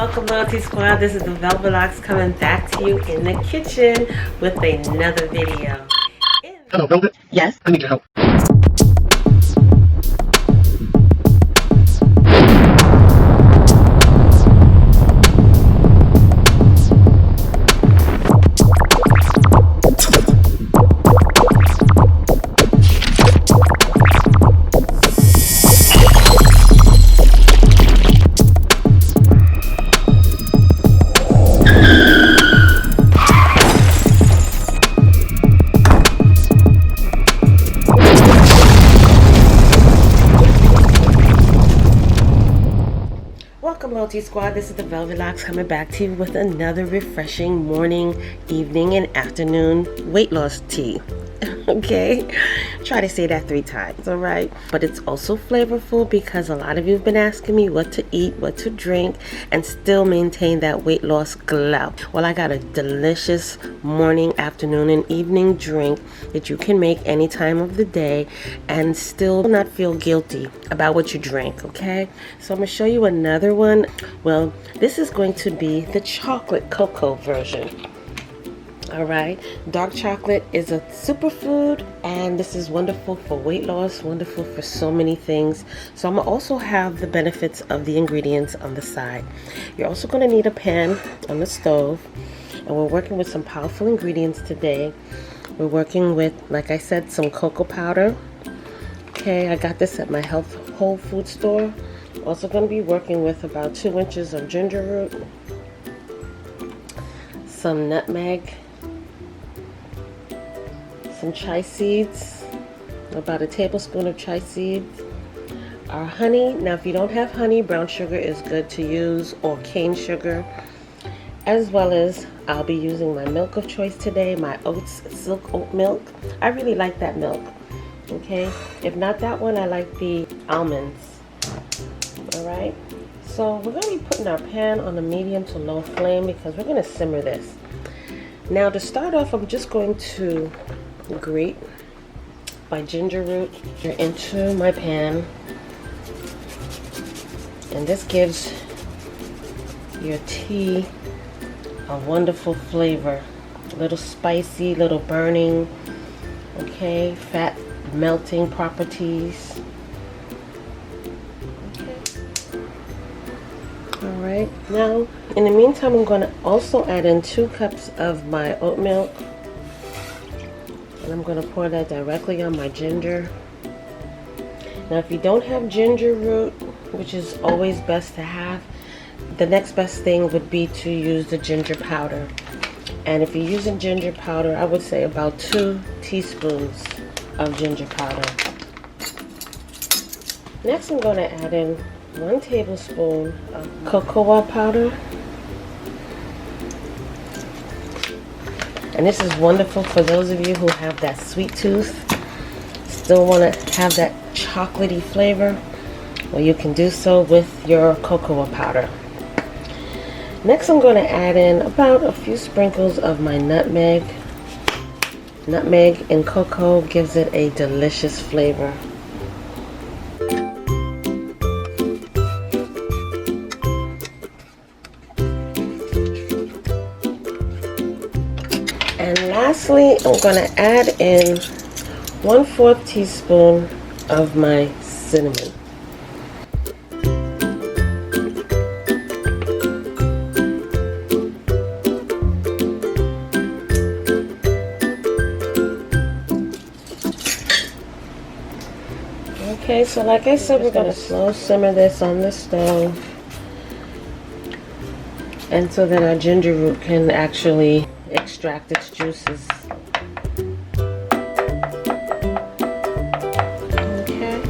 Welcome, Loyalty Squad. This is the Velvet Locks coming back to you in the kitchen with another video. Hello, Velvet. Yes? I need your help. Welcome, Loyalty Squad. This is the Velvet Locks coming back to you with another refreshing morning, evening, and afternoon weight loss tea. Okay? Try to say that 3 times, alright? But it's also flavorful because a lot of you have been asking me what to eat, what to drink, and still maintain that weight loss glow. Well, I got a delicious morning, afternoon, and evening drink that you can make any time of the day and still not feel guilty about what you drink, okay? So I'm going to show you another one. Well, this is going to be the chocolate cocoa version. Alright, dark chocolate is a superfood, and this is wonderful for weight loss, wonderful for so many things. So I'm going to also have the benefits of the ingredients on the side. You're also going to need a pan on the stove, and we're working with some powerful ingredients today. We're working with, like I said, some cocoa powder. Okay, I got this at my whole food store. Also going to be working with about 2 inches of ginger root, some nutmeg, some chia seeds, about a tablespoon of chia seeds, our honey. Now if you don't have honey, brown sugar is good to use, or cane sugar, as well as I'll be using my milk of choice today, my oats silk oat milk. I really like that milk. Okay, if not that one, I like the almonds. Alright, so we're going to be putting our pan on a medium to low flame because we're going to simmer this. Now to start off, I'm just going to grate my ginger root into my pan, and this gives your tea a wonderful flavor, a little spicy, little burning, okay, fat melting properties. Okay. All right, now in the meantime, I'm going to also add in 2 cups of my oat milk. And I'm going to pour that directly on my ginger. Now if you don't have ginger root, which is always best to have, the next best thing would be to use the ginger powder. And if you're using ginger powder, I would say about 2 teaspoons of ginger powder. Next I'm going to add in 1 tablespoon of cocoa powder. And this is wonderful for those of you who have that sweet tooth, still want to have that chocolatey flavor. Well, you can do so with your cocoa powder. Next, I'm going to add in about a few sprinkles of my nutmeg. Nutmeg and cocoa gives it a delicious flavor. And lastly, I'm going to add in 1/4 teaspoon of my cinnamon. Okay, so like I said, we're going to slow simmer this on the stove, and so that our ginger root can actually extract its juices. Okay.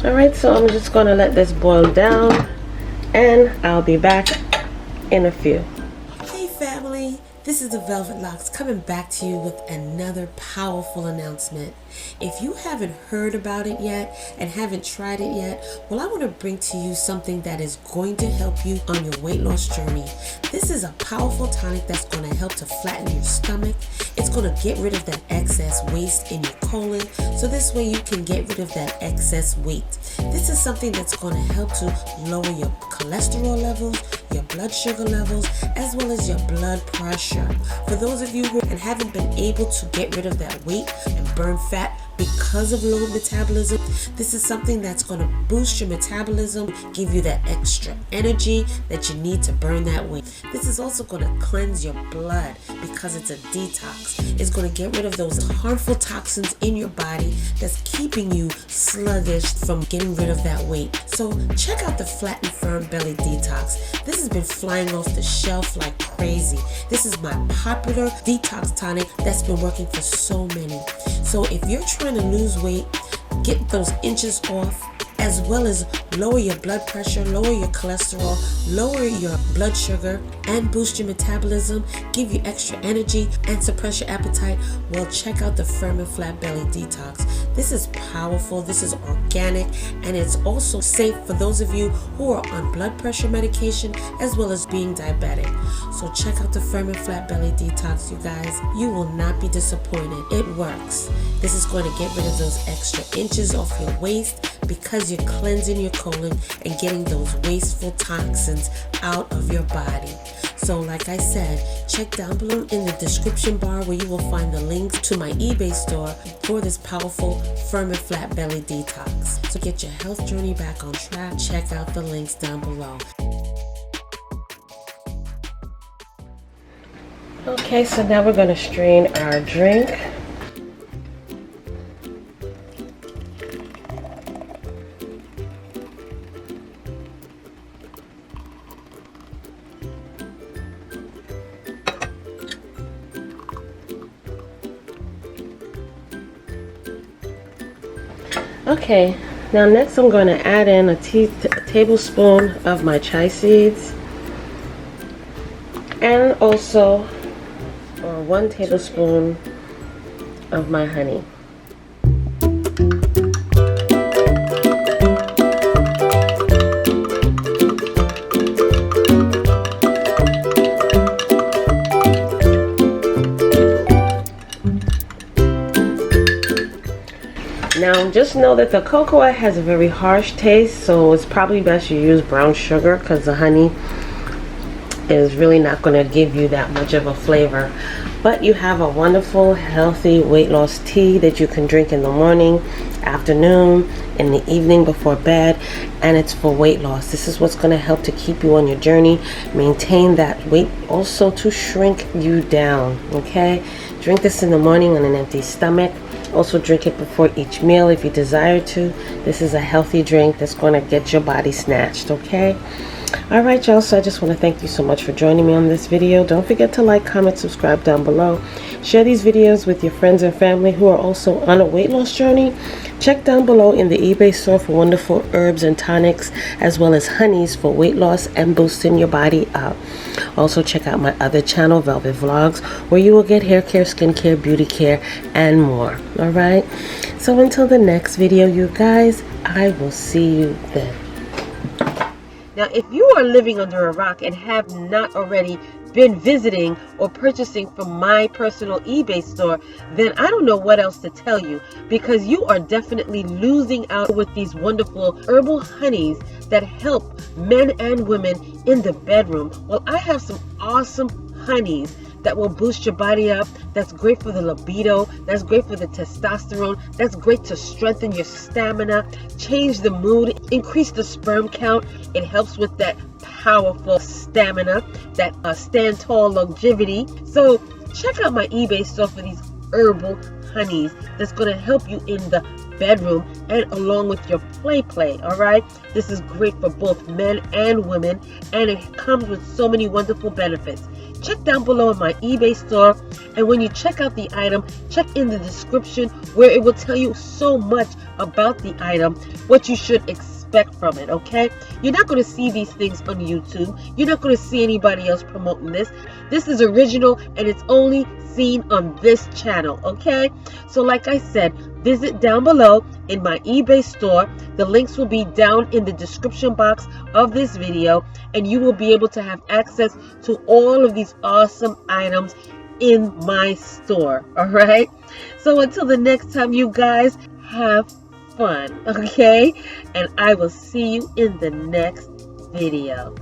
Alright, so I'm just going to let this boil down, and I'll be back in a few. Hey family, This is the Velvet Locks coming back to you with another powerful announcement. If you haven't heard about it yet and haven't tried it yet, well, I want to bring to you something that is going to help you on your weight loss journey. This is a powerful tonic that's going to help to flatten your stomach. It's going to get rid of that excess waste in your colon, so this way you can get rid of that excess weight. This is something that's going to help to lower your cholesterol levels, your blood sugar levels, as well as your blood pressure. For those of you who haven't been able to get rid of that weight and burn fat because of low metabolism, this is something that's going to boost your metabolism, give you that extra energy that you need to burn that weight. This is also going to cleanse your blood because it's a detox. It's going to get rid of those harmful toxins in your body that's keeping you sluggish from getting rid of that weight. So check out the Flat and Firm Belly Detox. This has been flying off the shelf like crazy. This is my popular detox tonic that's been working for so many. So if you're trying to lose weight, get those inches off, as well as lower your blood pressure, lower your cholesterol, lower your blood sugar, and boost your metabolism, give you extra energy, and suppress your appetite, well, check out the Firm and Flat Belly Detox. This is powerful, this is organic, and it's also safe for those of you who are on blood pressure medication as well as being diabetic. So check out the Firm and Flat Belly Detox, you guys. You will not be disappointed. It works. This is going to get rid of those extra inches off your waist because you're cleansing your colon and getting those wasteful toxins out of your body. So like I said, check down below in the description bar where you will find the links to my eBay store for this powerful Firm and Flat Belly Detox. So get your health journey back on track. Check out the links down below. Okay, so now we're going to strain our drink. Okay, now next I'm going to add in a tablespoon of my chia seeds and also 1 tablespoon of my honey. Now just know that the cocoa has a very harsh taste, so it's probably best you use brown sugar because the honey is really not going to give you that much of a flavor. But you have a wonderful healthy weight loss tea that you can drink in the morning, afternoon, in the evening before bed, and it's for weight loss. This is what's going to help to keep you on your journey, maintain that weight, also to shrink you down. Okay, drink this in the morning on an empty stomach. Also drink it before each meal if you desire to. This is a healthy drink that's going to get your body snatched. Okay, all right, y'all, so I just want to thank you so much for joining me on this video. Don't forget to like, comment, subscribe down below. Share these videos with your friends and family who are also on a weight loss journey. Check down below in the eBay store for wonderful herbs and tonics, as well as honeys for weight loss and boosting your body up. Also check out my other channel, Velvet Vlogs, where you will get hair care, skincare, beauty care, and more. All right, so until the next video, you guys, I will see you then. Now, if you are living under a rock and have not already been visiting or purchasing from my personal eBay store, then I don't know what else to tell you, because you are definitely losing out with these wonderful herbal honeys that help men and women in the bedroom. Well, I have some awesome honeys that will boost your body up. That's great for the libido. That's great for the testosterone. That's great to strengthen your stamina, change the mood, increase the sperm count. It helps with that powerful stamina, that stand tall longevity. So check out my eBay store for these herbal honeys that's going to help you in the bedroom and along with your play. All right, this is great for both men and women, and it comes with so many wonderful benefits. Check down below in my eBay store, and when you check out the item, check in the description where it will tell you so much about the item, what you should expect expect from it, okay? You're not going to see these things on YouTube. You're not going to see anybody else promoting this. This is original and it's only seen on this channel, okay? So like I said, visit down below in my eBay store. The links will be down in the description box of this video, and you will be able to have access to all of these awesome items in my store. All right, so until the next time, you guys, have fun, okay? And I will see you in the next video.